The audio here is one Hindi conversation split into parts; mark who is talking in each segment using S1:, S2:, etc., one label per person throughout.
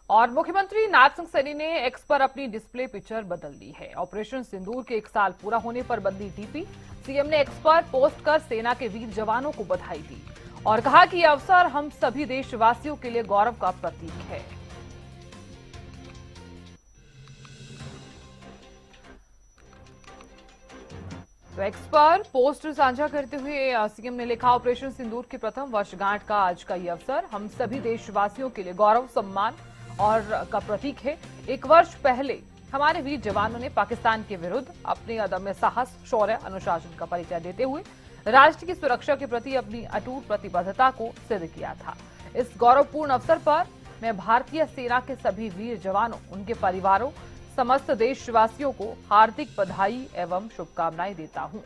S1: और मुख्यमंत्री नाथ सिंह सैनी ने एक्स पर अपनी डिस्प्ले पिक्चर बदल दी है। ऑपरेशन सिंदूर के 1 साल पूरा होने पर बदली डीपी। सीएम ने एक्स पर पोस्ट कर सेना के वीर जवानों को बधाई दी और कहा कि यह अवसर हम सभी देशवासियों के लिए गौरव का प्रतीक है। तो एक्स पर पोस्ट साझा करते हुए सीएम ने लिखा, ऑपरेशन सिंदूर की प्रथम वर्षगांठ का आज का ये अवसर हम सभी देशवासियों के लिए गौरव, सम्मान और का प्रतीक है। 1 वर्ष पहले हमारे वीर जवानों ने पाकिस्तान के विरुद्ध अपने अदम्य साहस, शौर्य, अनुशासन का परिचय देते हुए राष्ट्र की सुरक्षा के प्रति अपनी अटूट प्रतिबद्धता को सिद्ध किया था। इस गौरवपूर्ण अवसर पर मैं भारतीय सेना के सभी वीर जवानों, उनके परिवारों, समस्त देशवासियों को हार्दिक बधाई एवं शुभकामनाएं देता हूं।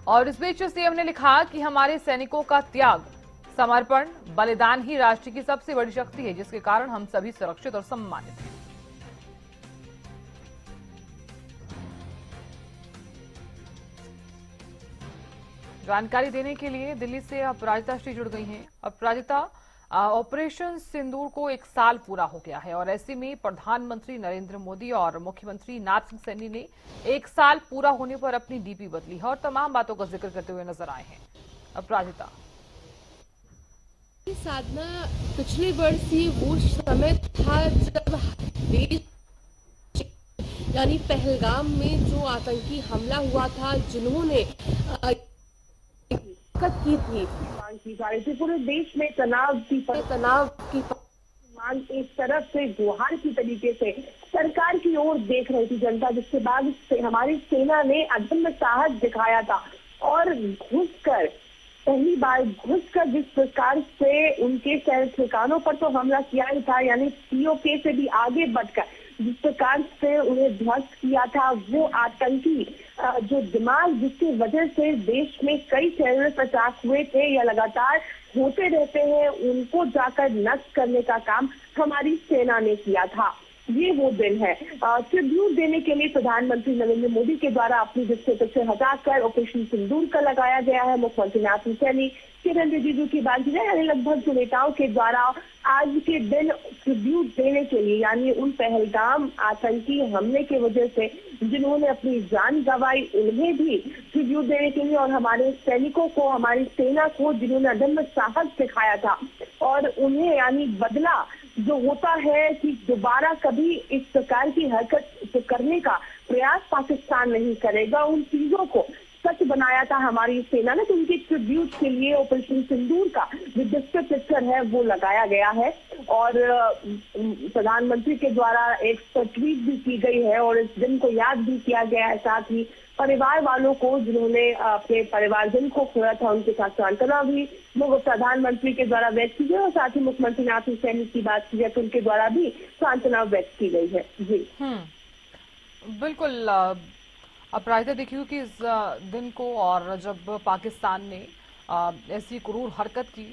S1: और इस बीच सीएम ने लिखा कि हमारे सैनिकों का त्याग, समर्पण, बलिदान ही राष्ट्र की सबसे बड़ी शक्ति है, जिसके कारण हम सभी सुरक्षित और सम्मानित हैं। जानकारी देने के लिए दिल्ली से अपराजिता श्री जुड़ गई हैं। अपराजिता, ऑपरेशन सिंदूर को 1 साल पूरा हो गया है और ऐसे में प्रधानमंत्री नरेंद्र मोदी और मुख्यमंत्री नाथ सिंह सैनी ने 1 साल पूरा होने पर अपनी डीपी बदली है और तमाम बातों का जिक्र करते हुए नजर आए हैं। अपराजिता,
S2: साधना, पिछले वर्ष ही वो समय था जब देश यानी पहलगाम में जो आतंकी हमला हुआ था, जिन्होंने की थी मांग की जा रही थी। पूरे देश में तनाव की मांग एक तरफ से गुहार की तरीके से सरकार की ओर देख रही थी जनता, जिसके बाद हमारी सेना ने अदम्य साहस दिखाया था और पहली बार घुसकर जिस प्रकार से उनके ठिकानों पर तो हमला किया ही था, यानी पीओके से भी आगे बढ़कर जिस प्रकार से उन्हें ध्वस्त किया था, वो आतंकी जो दिमाग जिसकी वजह से देश में कई टेररिस्ट अटैक हुए थे या लगातार होते रहते हैं, उनको जाकर नष्ट करने का काम हमारी सेना ने किया था। ये वो दिन है। ट्रिब्यूट देने के लिए प्रधानमंत्री नरेंद्र मोदी के द्वारा अपनी डिस्प्ले से हटाकर ऑपरेशन सिंदूर का लगाया गया है। मुख्यमंत्री नाथ सिंह सैनी, किरण रिजिजू की बात की जाए, यानी लगभग जो नेताओं के द्वारा आज के दिन ट्रिब्यूट देने के लिए, यानी उन पहलगाम आतंकी हमले की वजह से जिन्होंने अपनी जान गंवाई, उन्हें भी ट्रिब्यूट देने के लिए और हमारे सैनिकों को, हमारी सेना को जिन्होंने अदम्य साहस दिखाया था और उन्हें यानी बदला जो होता है कि दोबारा कभी इस प्रकार की हरकत करने का प्रयास पाकिस्तान नहीं करेगा, उन चीजों को सच बनाया था हमारी सेना ने। तो उनके ट्रिब्यूट के लिए ऑपरेशन सिंदूर का जो डिस्प्ले पिक्चर है वो लगाया गया है और प्रधानमंत्री के द्वारा एक ट्वीट भी की गई है और इस दिन को याद भी किया गया है। साथ ही परिवार वालों को जिन्होंने अपने परिवारजन को खोया था, उनके साथ सांत्वना भी प्रधानमंत्री के द्वारा व्यक्त की गई और साथ ही मुख्यमंत्री नाथ सिंह सैनी की बात की जाए तो उनके द्वारा भी सांत्वना व्यक्त की गई है। जी
S1: बिल्कुल। अपराजिता, देखिए कि इस दिन को और जब पाकिस्तान ने ऐसी क्रूर हरकत की,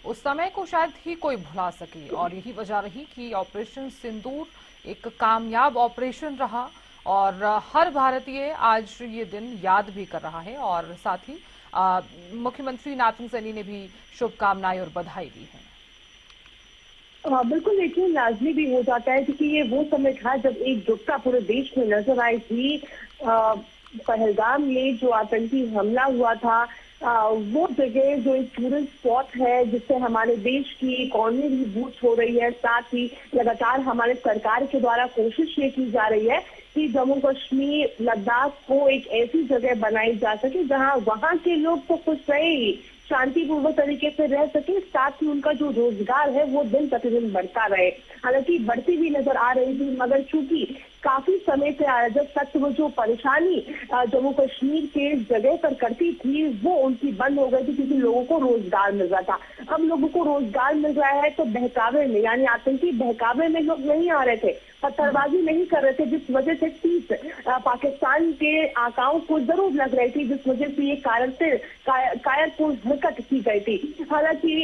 S1: उस समय को शायद ही कोई भुला सके और यही वजह रही कि ऑपरेशन सिंदूर एक कामयाब ऑपरेशन रहा और हर भारतीय आज ये दिन याद भी कर रहा है और साथ ही मुख्यमंत्री नाथ सिंह सैनी ने भी शुभकामनाएं और बधाई दी है।
S2: बिल्कुल, देखिए लाजमी भी हो जाता है क्योंकि ये वो समय था जब एकजुटता पूरे देश में नजर आई थी। पहलगाम में जो आतंकी हमला हुआ था, वो जगह जो एक टूरिस्ट स्पॉट है जिससे हमारे देश की इकोनॉमी भी बूस्ट हो रही है, साथ ही लगातार हमारे सरकार के द्वारा कोशिश ये की जा रही है कि जम्मू कश्मीर, लद्दाख को एक ऐसी जगह बनाई जा सके जहां वहां के लोग तो खुश रहे ही, शांतिपूर्वक तरीके से रह सके, साथ ही उनका जो रोजगार है वो दिन प्रतिदिन बढ़ता रहे। हालांकि बढ़ती भी नजर आ रही थी, मगर चूंकि काफी समय से अराजक तत्व जो परेशानी जम्मू कश्मीर के जगह पर करती थी वो उनकी बंद हो गई थी क्योंकि लोगों को रोजगार मिल रहा था। अब लोगों को रोजगार मिल रहा है तो बहकावे में, यानी आतंकी बहकावे में लोग नहीं आ रहे थे, पत्थरबाजी नहीं कर रहे थे, जिस वजह से तीस पाकिस्तान के आकाओं को जरूर लग रही थी, जिस वजह से ये कायरपूर्ण हरकत की गई थी। हालांकि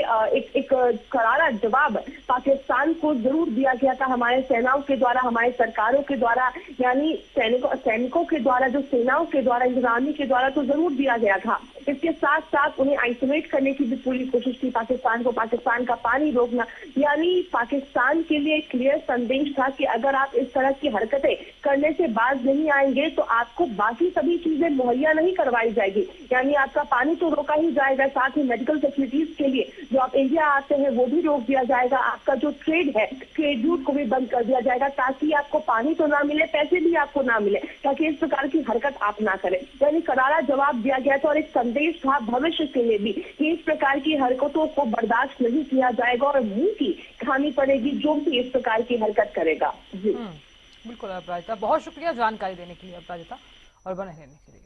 S2: एक करारा जवाब पाकिस्तान को जरूर दिया गया था हमारे सेनाओं के द्वारा, हमारी सरकारों के द्वारा। द्वारा, यानी सैनिकों के द्वारा, जो सेनाओं के द्वारा, इंतजामी के द्वारा तो जरूर दिया गया था। इसके साथ साथ उन्हें आइसोलेट करने की भी पूरी कोशिश की पाकिस्तान को, पाकिस्तान का पानी रोकना, यानी पाकिस्तान के लिए क्लियर संदेश था कि अगर आप इस तरह की हरकतें करने से बाज नहीं आएंगे तो आपको बाकी सभी चीजें मुहैया नहीं करवाई जाएगी। यानी आपका पानी तो रोका ही जाएगा, साथ ही मेडिकल फैसिलिटीज के लिए जो आप इंडिया आते हैं वो भी रोक दिया जाएगा। आपका जो ट्रेड है, ट्रेड रूट को भी बंद कर दिया जाएगा, ताकि आपको पानी तो ना मिले, पैसे भी आपको ना मिले, ताकि इस प्रकार की हरकत आप ना करें। यानी करारा जवाब दिया गया था और एक संदेश था भविष्य के लिए भी कि इस प्रकार की हरकतों को बर्दाश्त नहीं किया जाएगा और मुंह की खानी पड़ेगी जो भी इस प्रकार की हरकत करेगा। जी
S1: बिल्कुल अपराजिता, बहुत शुक्रिया जानकारी देने के लिए अपराजिता, और बने रहने के लिए।